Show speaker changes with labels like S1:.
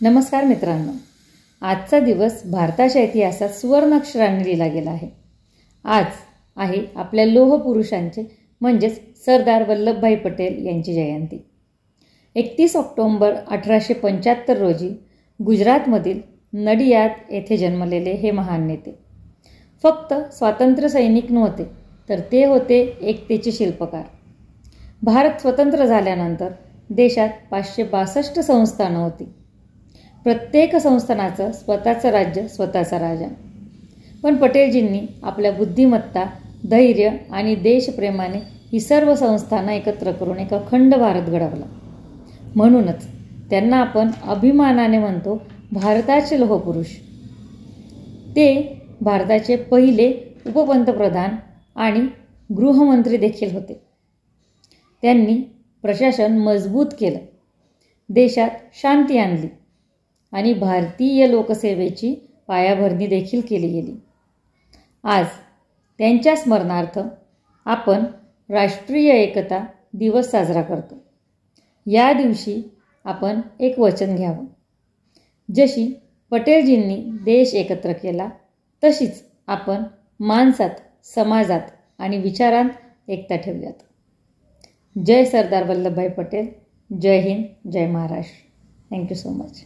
S1: नमस्कार मित्रांनो, आजचा दिवस भारताच्या इतिहासात सुवर्णाक्षरांनी लिहिला गेला आहे. आज आहे आपल्या लोह पुरुषांचे म्हणजेच सरदार वल्लभभाई पटेल यांची जयंती. 31 ऑक्टोबर 1875 रोजी गुजरातमधील नडियाद येथे जन्मलेले हे महान नेते फक्त स्वातंत्र्य सैनिक नव्हते, तर ते होते एकतेचे शिल्पकार. भारत स्वतंत्र झाल्यानंतर देशात 562 संस्थानं होती. प्रत्येक संस्थानाचं स्वतःचं राज्य, स्वतःचा राजा. पण पटेलजींनी आपल्या बुद्धिमत्ता, धैर्य आणि देशप्रेमाने ही सर्व संस्थानं एकत्र करून एक अखंड भारत घडवला. म्हणूनच त्यांना आपण अभिमानाने म्हणतो भारताचे लोहपुरुष. ते भारताचे पहिले उपपंतप्रधान आणि गृहमंत्री देखील होते. त्यांनी प्रशासन मजबूत केलं, देशात शांती आणली आणि भारतीय लोकसेवेची पायाभरणी देखील केली गेली. आज त्यांच्या स्मरणार्थ आपण राष्ट्रीय एकता दिवस साजरा करतो. या दिवशी आपण एक वचन घ्यावं. जशी पटेलजींनी देश एकत्र केला, तशीच आपण माणसात, समाजात आणि विचारांत एकता ठेवूयात. जय सरदार वल्लभभाई पटेल. जय हिंद, जय महाराष्ट्र. Thank you so much.